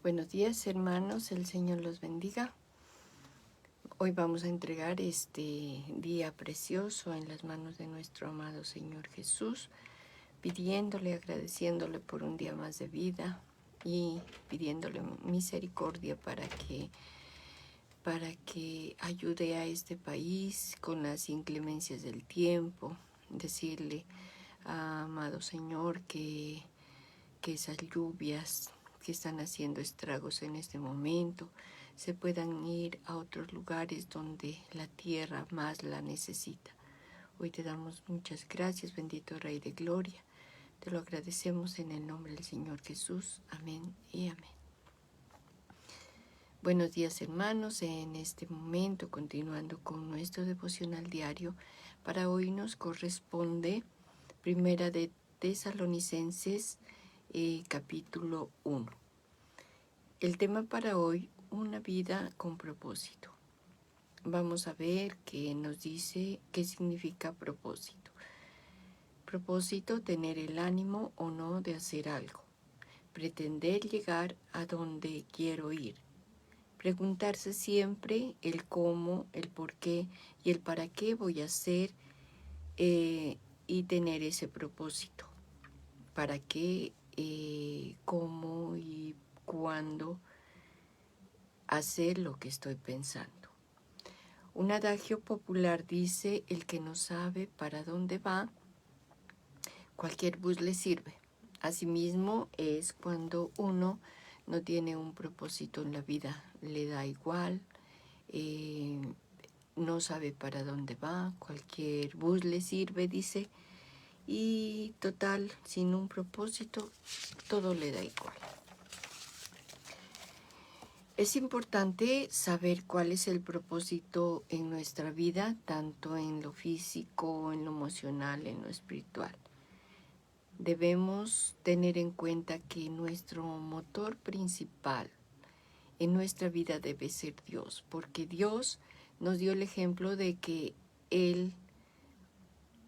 Buenos días, hermanos, el Señor los bendiga. Hoy vamos a entregar este día precioso en las manos de nuestro amado Señor Jesús, pidiéndole, agradeciéndole por un día más de vida y pidiéndole misericordia para que ayude a este país con las inclemencias del tiempo. Decirle, amado Señor, que esas lluvias que están haciendo estragos en este momento se puedan ir a otros lugares donde la tierra más la necesita. Hoy te damos muchas gracias, bendito Rey de Gloria. Te lo agradecemos en el nombre del Señor Jesús. Amén y amén. Buenos días, hermanos. En este momento, continuando con nuestro devocional diario, para hoy nos corresponde Primera de Tesalonicenses, capítulo 1. El tema para hoy, una vida con propósito. Vamos a ver qué nos dice, qué significa propósito. Propósito, tener el ánimo o no de hacer algo. Pretender llegar a donde quiero ir. Preguntarse siempre el cómo, el por qué y el para qué voy a hacer y tener ese propósito. Para qué, cómo y cuándo hacer lo que estoy pensando. Un adagio popular dice: el que no sabe para dónde va, cualquier bus le sirve. Asimismo es cuando uno no tiene un propósito en la vida, le da igual, no sabe para dónde va, cualquier bus le sirve, dice, y total, sin un propósito, todo le da igual. Es importante saber cuál es el propósito en nuestra vida, tanto en lo físico, en lo emocional, en lo espiritual. Debemos tener en cuenta que nuestro motor principal en nuestra vida debe ser Dios, porque Dios nos dio el ejemplo de que Él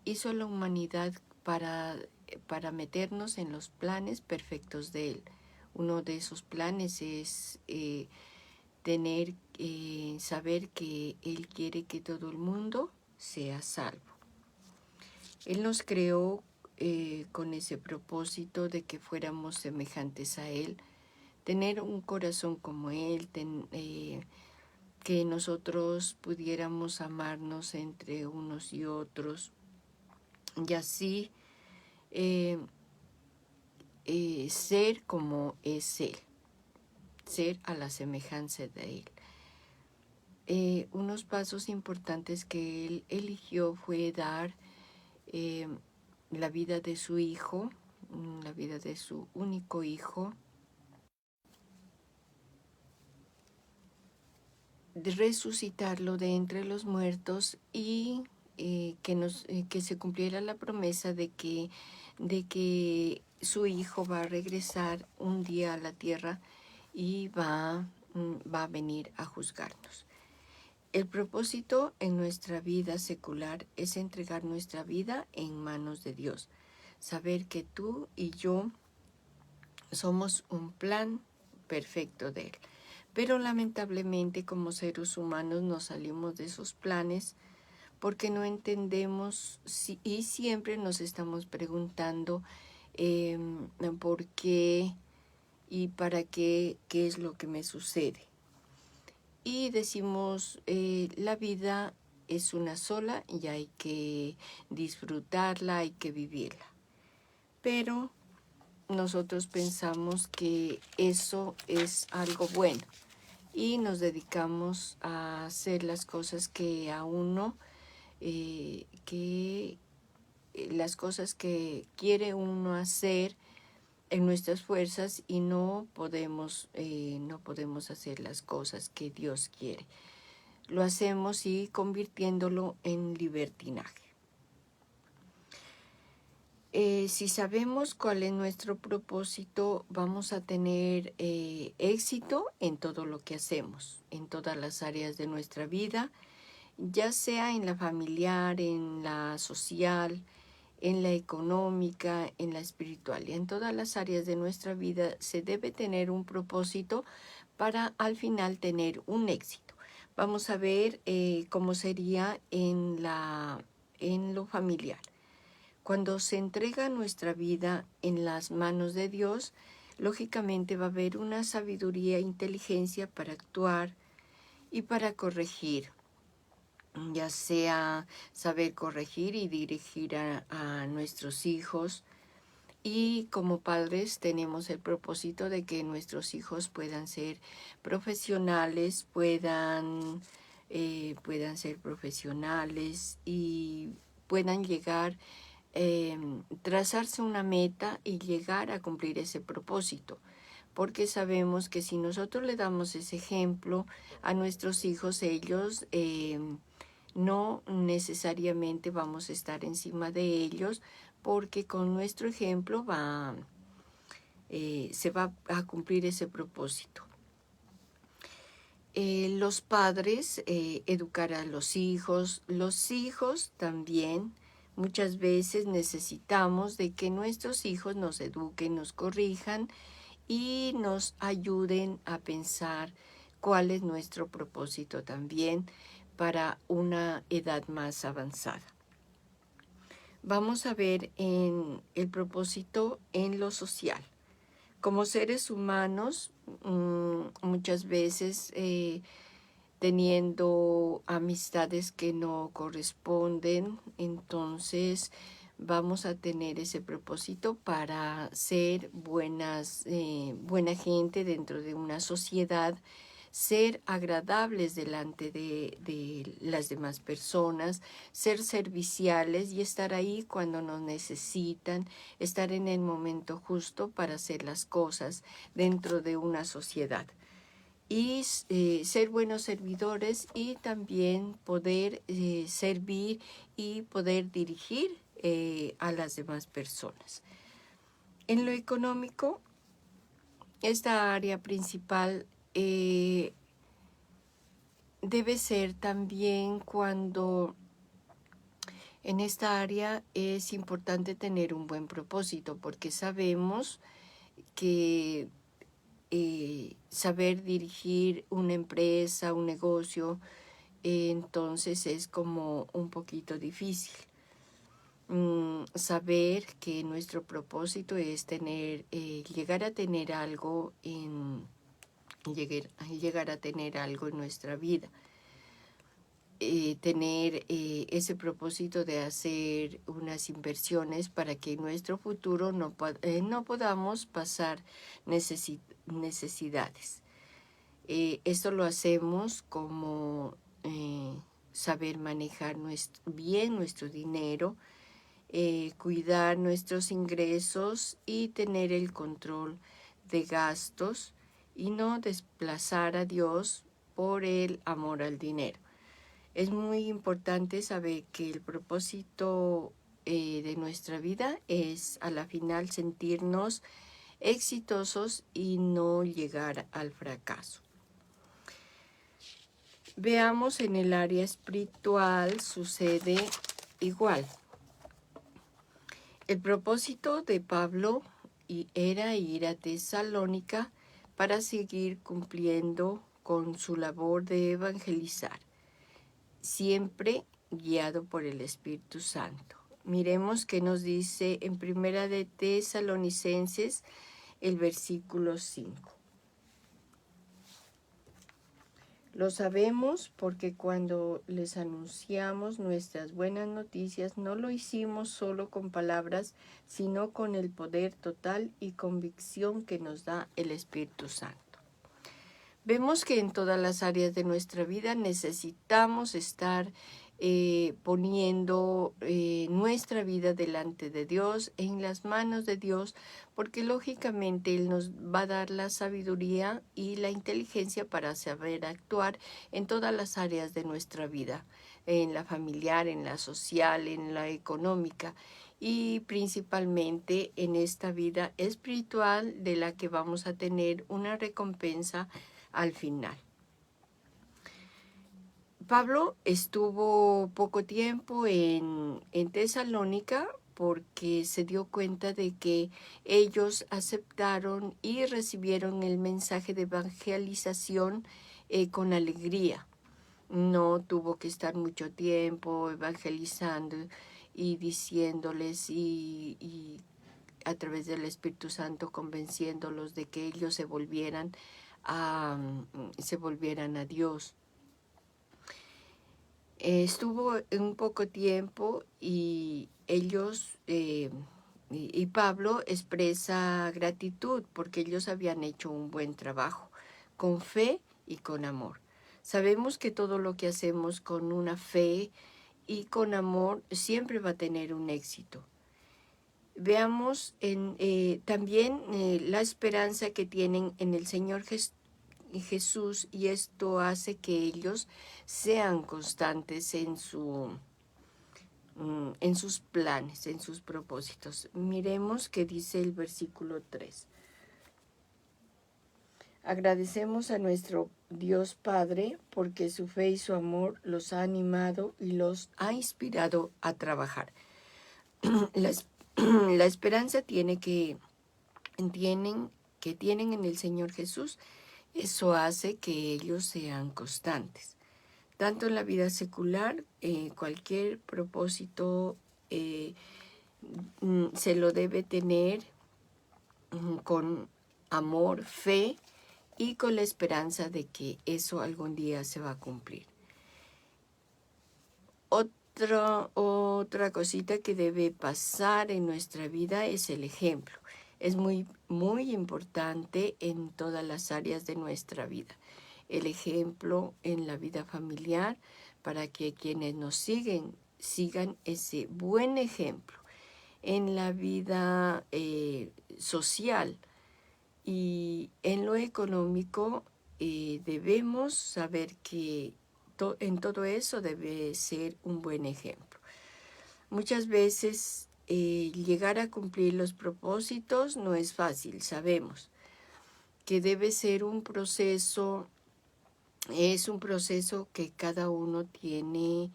hizo a la humanidad para meternos en los planes perfectos de Él. Uno de esos planes es saber que Él quiere que todo el mundo sea salvo. Él nos creó con ese propósito de que fuéramos semejantes a Él, tener un corazón como Él, que nosotros pudiéramos amarnos entre unos y otros, y así ser como es Él, ser a la semejanza de Él. Unos pasos importantes que Él eligió fue dar la vida de su hijo, la vida de su único hijo, de resucitarlo de entre los muertos y que se cumpliera la promesa de que su hijo va a regresar un día a la tierra y va a venir a juzgarnos. El propósito en nuestra vida secular es entregar nuestra vida en manos de Dios. Saber que tú y yo somos un plan perfecto de Él. Pero lamentablemente como seres humanos nos salimos de esos planes porque no entendemos y siempre nos estamos preguntando por qué y para qué es lo que me sucede. Y decimos, la vida es una sola y hay que disfrutarla, hay que vivirla. Pero nosotros pensamos que eso es algo bueno y nos dedicamos a hacer las cosas que a uno, las cosas que quiere uno hacer en nuestras fuerzas y no podemos hacer las cosas que Dios quiere. Lo hacemos y convirtiéndolo en libertinaje. Si sabemos cuál es nuestro propósito, vamos a tener éxito en todo lo que hacemos, en todas las áreas de nuestra vida, ya sea en la familiar, en la social, en la económica, en la espiritual y en todas las áreas de nuestra vida se debe tener un propósito para al final tener un éxito. Vamos a ver cómo sería en lo familiar. Cuando se entrega nuestra vida en las manos de Dios, lógicamente va a haber una sabiduría e inteligencia para actuar y para corregir, ya sea saber corregir y dirigir a nuestros hijos. Y como padres tenemos el propósito de que nuestros hijos puedan ser profesionales, puedan ser profesionales y puedan llegar, trazarse una meta y llegar a cumplir ese propósito. Porque sabemos que si nosotros le damos ese ejemplo a nuestros hijos, ellos no necesariamente vamos a estar encima de ellos, porque con nuestro ejemplo se va a cumplir ese propósito. Los padres educar a los hijos también muchas veces necesitamos de que nuestros hijos nos eduquen, nos corrijan y nos ayuden a pensar cuál es nuestro propósito también para una edad más avanzada. Vamos a ver en el propósito en lo social. Como seres humanos, muchas veces teniendo amistades que no corresponden, entonces vamos a tener ese propósito para ser buena gente dentro de una sociedad, ser agradables delante de las demás personas, ser serviciales y estar ahí cuando nos necesitan, estar en el momento justo para hacer las cosas dentro de una sociedad. Y ser buenos servidores y también poder servir y poder dirigir a las demás personas. En lo económico, esta área principal debe ser también cuando en esta área es importante tener un buen propósito, porque sabemos que saber dirigir una empresa, un negocio, entonces es como un poquito difícil. Saber que nuestro propósito es llegar a tener algo llegar a tener algo en nuestra vida. Tener ese propósito de hacer unas inversiones para que en nuestro futuro no podamos pasar necesidades. Esto lo hacemos como saber manejar bien nuestro dinero, cuidar nuestros ingresos y tener el control de gastos y no desplazar a Dios por el amor al dinero. Es muy importante saber que el propósito de nuestra vida es a la final sentirnos exitosos y no llegar al fracaso. Veamos en el área espiritual sucede igual. El propósito de Pablo era ir a Tesalónica para seguir cumpliendo con su labor de evangelizar, siempre guiado por el Espíritu Santo. Miremos qué nos dice en Primera de Tesalonicenses, el versículo 5. Lo sabemos porque cuando les anunciamos nuestras buenas noticias, no lo hicimos solo con palabras, sino con el poder total y convicción que nos da el Espíritu Santo. Vemos que en todas las áreas de nuestra vida necesitamos estar poniendo nuestra vida delante de Dios, en las manos de Dios, porque lógicamente Él nos va a dar la sabiduría y la inteligencia para saber actuar en todas las áreas de nuestra vida, en la familiar, en la social, en la económica y principalmente en esta vida espiritual de la que vamos a tener una recompensa al final. Pablo estuvo poco tiempo en Tesalónica porque se dio cuenta de que ellos aceptaron y recibieron el mensaje de evangelización con alegría. No tuvo que estar mucho tiempo evangelizando y diciéndoles y a través del Espíritu Santo convenciéndolos de que ellos se volvieran a Dios. Estuvo un poco tiempo y ellos, y Pablo expresa gratitud porque ellos habían hecho un buen trabajo, con fe y con amor. Sabemos que todo lo que hacemos con una fe y con amor siempre va a tener un éxito. Veamos también la esperanza que tienen en el Señor Jesús, y esto hace que ellos sean constantes en sus planes, en sus propósitos. Miremos qué dice el versículo 3. Agradecemos a nuestro Dios Padre porque su fe y su amor los ha animado y los ha inspirado a trabajar. La esperanza tienen en el Señor Jesús. Eso hace que ellos sean constantes. Tanto en la vida secular, cualquier propósito se lo debe tener con amor, fe y con la esperanza de que eso algún día se va a cumplir. Otra cosita que debe pasar en nuestra vida es el ejemplo. Es muy, muy importante en todas las áreas de nuestra vida. El ejemplo en la vida familiar, para que quienes nos sigan ese buen ejemplo. En la vida social y en lo económico, debemos saber que en todo eso debe ser un buen ejemplo. Muchas veces llegar a cumplir los propósitos no es fácil, sabemos que debe ser un proceso, es un proceso que cada uno tiene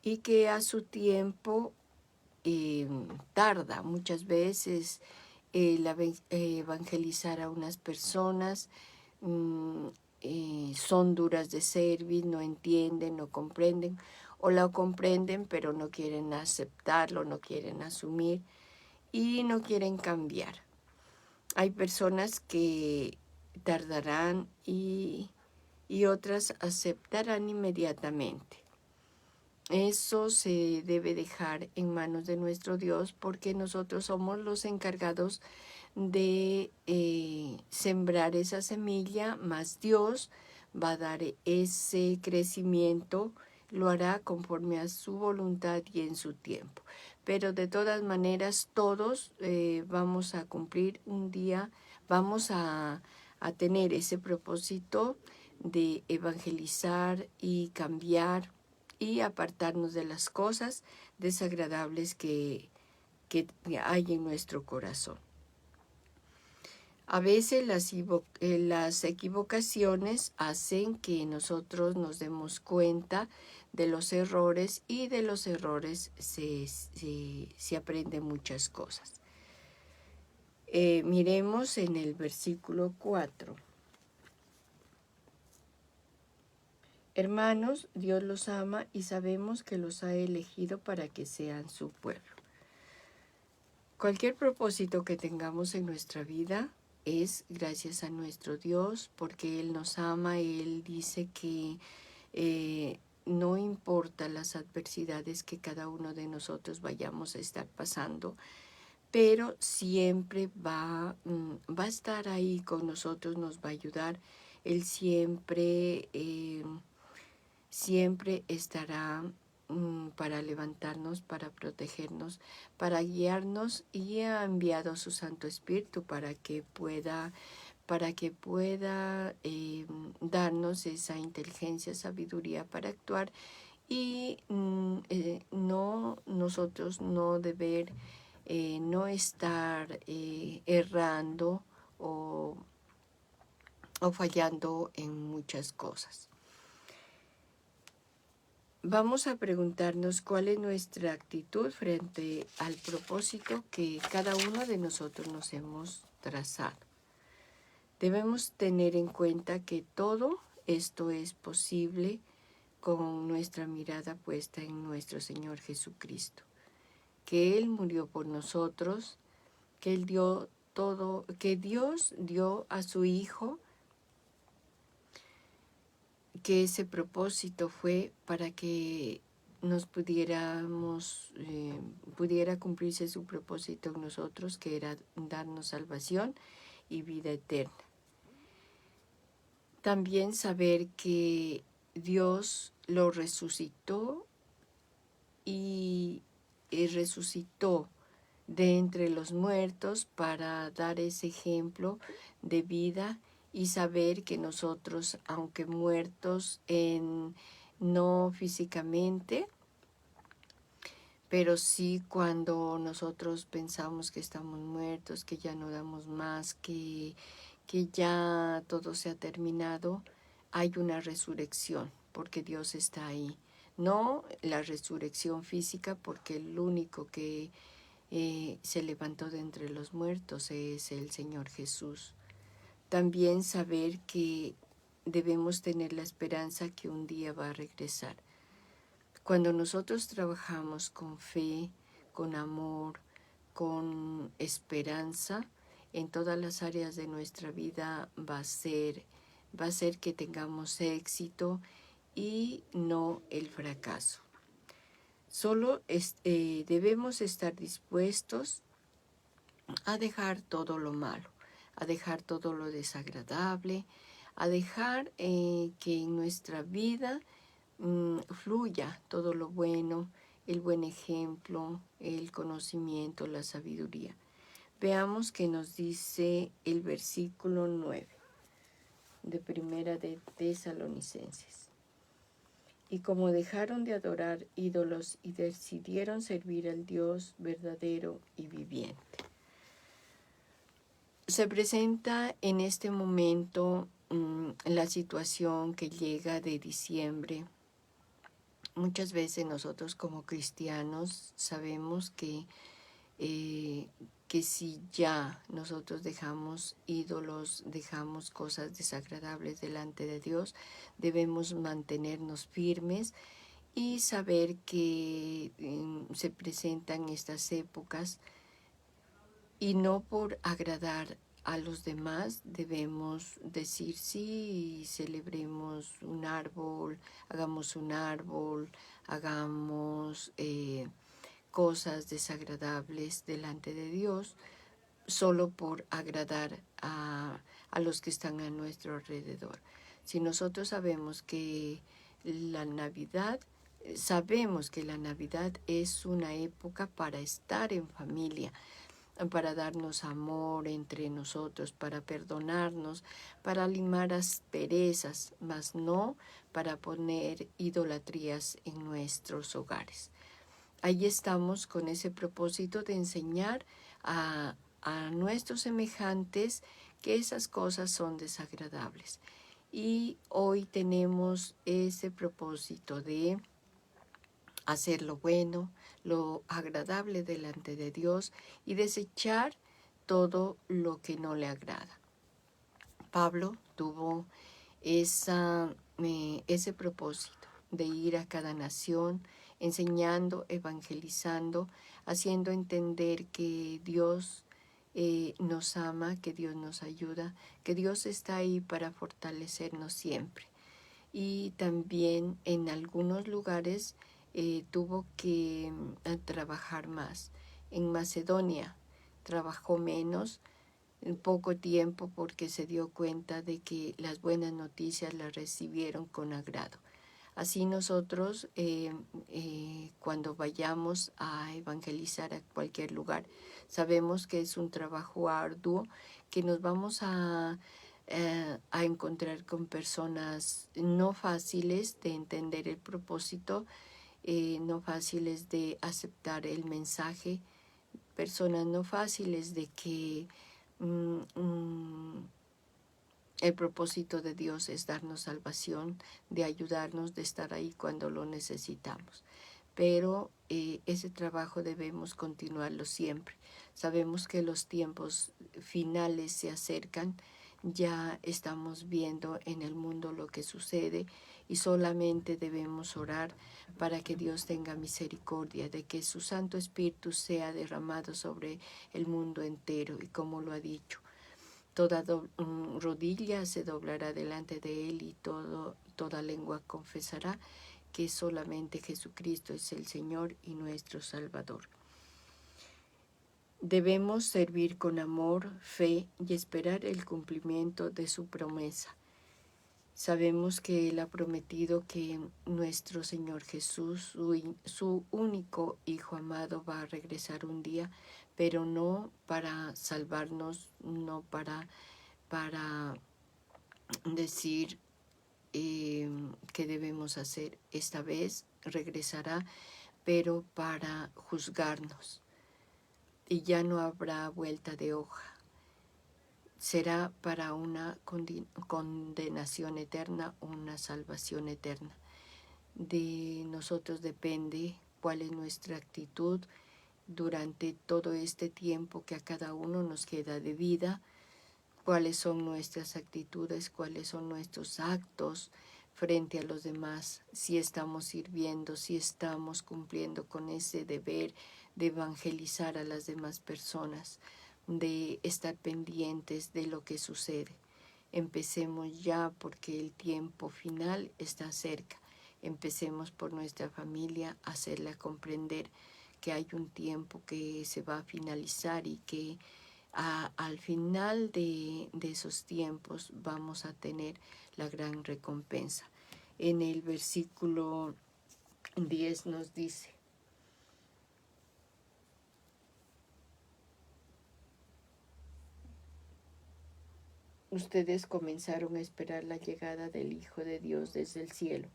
y que a su tiempo tarda. Muchas veces evangelizar a unas personas son duras de servir, no entienden, no comprenden, o la comprenden pero no quieren aceptarlo, no quieren asumir y no quieren cambiar. Hay personas que tardarán y otras aceptarán inmediatamente. Eso se debe dejar en manos de nuestro Dios, porque nosotros somos los encargados de sembrar esa semilla, más Dios va a dar ese crecimiento, lo hará conforme a su voluntad y en su tiempo. Pero de todas maneras todos vamos a cumplir un día, vamos a tener ese propósito de evangelizar y cambiar y apartarnos de las cosas desagradables que hay en nuestro corazón. A veces las equivocaciones hacen que nosotros nos demos cuenta de los errores, y de los errores se aprenden muchas cosas. Miremos en el versículo 4. Hermanos, Dios los ama y sabemos que los ha elegido para que sean su pueblo. Cualquier propósito que tengamos en nuestra vida es gracias a nuestro Dios, porque Él nos ama. Él dice que no importa las adversidades que cada uno de nosotros vayamos a estar pasando, pero siempre va a estar ahí con nosotros, nos va a ayudar. Él siempre estará para levantarnos, para protegernos, para guiarnos, y ha enviado su Santo Espíritu para que pueda darnos esa inteligencia, sabiduría para actuar, y nosotros no estar errando o fallando en muchas cosas. vamos a preguntarnos cuál es nuestra actitud frente al propósito que cada uno de nosotros nos hemos trazado. Debemos tener en cuenta que todo esto es posible con nuestra mirada puesta en nuestro Señor Jesucristo, que Él murió por nosotros, que Él dio todo, que Dios dio a su Hijo, que ese propósito fue para que nos pudiera cumplirse su propósito en nosotros, que era darnos salvación y vida eterna. También saber que Dios lo resucitó y resucitó de entre los muertos para dar ese ejemplo de vida y saber que nosotros, aunque muertos no físicamente, pero sí cuando nosotros pensamos que estamos muertos, que ya no damos más, que ya todo se ha terminado, hay una resurrección, porque Dios está ahí. No la resurrección física, porque el único que se levantó de entre los muertos es el Señor Jesús. También saber que debemos tener la esperanza que un día va a regresar. Cuando nosotros trabajamos con fe, con amor, con esperanza, en todas las áreas de nuestra vida va a ser que tengamos éxito y no el fracaso. Solo debemos estar dispuestos a dejar todo lo malo, a dejar todo lo desagradable, a dejar que en nuestra vida fluya todo lo bueno, el buen ejemplo, el conocimiento, la sabiduría. Veamos qué nos dice el versículo 9 de Primera de Tesalonicenses. Y como dejaron de adorar ídolos y decidieron servir al Dios verdadero y viviente. Se presenta en este momento la situación que llega de diciembre. Muchas veces nosotros como cristianos sabemos que si ya nosotros dejamos ídolos, dejamos cosas desagradables delante de Dios, debemos mantenernos firmes y saber que se presentan estas épocas y no por agradar a los demás debemos decir sí, celebremos un árbol, hagamos cosas desagradables delante de Dios solo por agradar a los que están a nuestro alrededor. Si nosotros sabemos que la Navidad es una época para estar en familia, para darnos amor entre nosotros, para perdonarnos, para limar asperezas, mas no para poner idolatrías en nuestros hogares. Ahí estamos con ese propósito de enseñar a nuestros semejantes que esas cosas son desagradables. Y hoy tenemos ese propósito de hacer lo bueno, lo agradable delante de Dios y desechar todo lo que no le agrada. Pablo tuvo ese propósito de ir a cada nación, enseñando, evangelizando, haciendo entender que Dios nos ama, que Dios nos ayuda, que Dios está ahí para fortalecernos siempre. Y también en algunos lugares tuvo que trabajar más. En Macedonia trabajó menos, en poco tiempo, porque se dio cuenta de que las buenas noticias las recibieron con agrado. Así nosotros, cuando vayamos a evangelizar a cualquier lugar, sabemos que es un trabajo arduo, que nos vamos a encontrar con personas no fáciles de entender el propósito, no fáciles de aceptar el mensaje, personas no fáciles de que El propósito de Dios es darnos salvación, de ayudarnos, de estar ahí cuando lo necesitamos. Pero ese trabajo debemos continuarlo siempre. Sabemos que los tiempos finales se acercan, ya estamos viendo en el mundo lo que sucede y solamente debemos orar para que Dios tenga misericordia, de que su Santo Espíritu sea derramado sobre el mundo entero y como lo ha dicho. Toda rodilla se doblará delante de Él y toda lengua confesará que solamente Jesucristo es el Señor y nuestro Salvador. Debemos servir con amor, fe y esperar el cumplimiento de su promesa. Sabemos que Él ha prometido que nuestro Señor Jesús, su único Hijo amado, va a regresar un día, pero no para salvarnos, no para decir qué debemos hacer. Esta vez regresará, pero para juzgarnos. Y ya no habrá vuelta de hoja. Será para una condenación eterna o una salvación eterna. De nosotros depende cuál es nuestra actitud durante todo este tiempo que a cada uno nos queda de vida, cuáles son nuestras actitudes, cuáles son nuestros actos frente a los demás, si estamos sirviendo, si estamos cumpliendo con ese deber de evangelizar a las demás personas, de estar pendientes de lo que sucede. Empecemos ya porque el tiempo final está cerca. Empecemos por nuestra familia a hacerla comprender que hay un tiempo que se va a finalizar y que al final de esos tiempos vamos a tener la gran recompensa. En el versículo 10 nos dice: ustedes comenzaron a esperar la llegada del Hijo de Dios desde el cielo.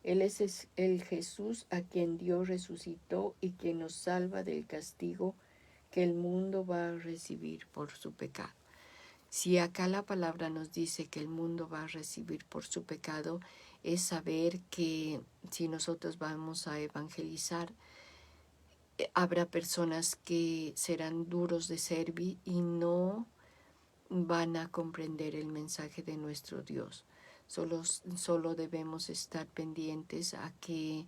Él es el Jesús a quien Dios resucitó y quien nos salva del castigo que el mundo va a recibir por su pecado. Si acá la palabra nos dice que el mundo va a recibir por su pecado, es saber que si nosotros vamos a evangelizar, habrá personas que serán duros de servir y no van a comprender el mensaje de nuestro Dios. Solo debemos estar pendientes a que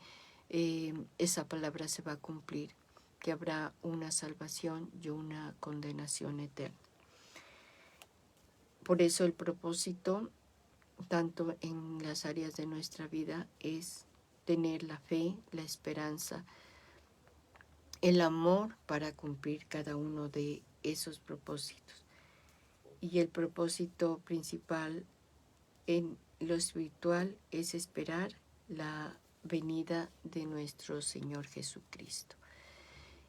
esa palabra se va a cumplir, que habrá una salvación y una condenación eterna. Por eso el propósito, tanto en las áreas de nuestra vida, es tener la fe, la esperanza, el amor para cumplir cada uno de esos propósitos. Y el propósito principal en lo espiritual es esperar la venida de nuestro Señor Jesucristo.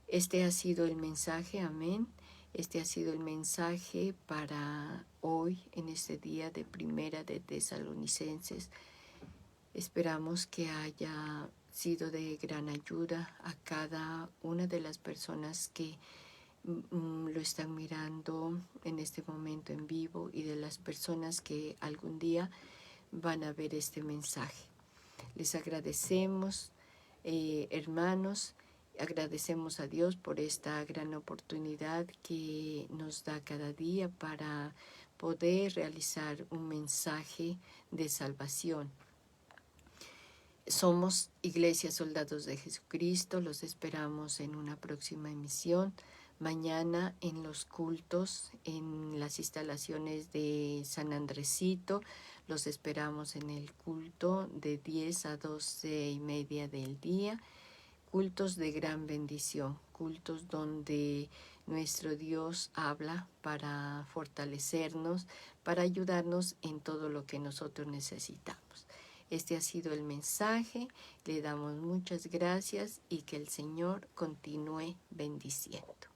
Este ha sido el mensaje, amén. Este ha sido el mensaje para hoy, en este día de Primera de Tesalonicenses. Esperamos que haya sido de gran ayuda a cada una de las personas que lo están mirando en este momento en vivo y de las personas que algún día van a ver este mensaje. Les agradecemos, hermanos, agradecemos a Dios por esta gran oportunidad que nos da cada día para poder realizar un mensaje de salvación. Somos Iglesia Soldados de Jesucristo, los esperamos en una próxima emisión. Mañana en los cultos, en las instalaciones de San Andresito, los esperamos en el culto de 10 a 12:30 del día. Cultos de gran bendición, cultos donde nuestro Dios habla para fortalecernos, para ayudarnos en todo lo que nosotros necesitamos. Este ha sido el mensaje, le damos muchas gracias y que el Señor continúe bendiciendo.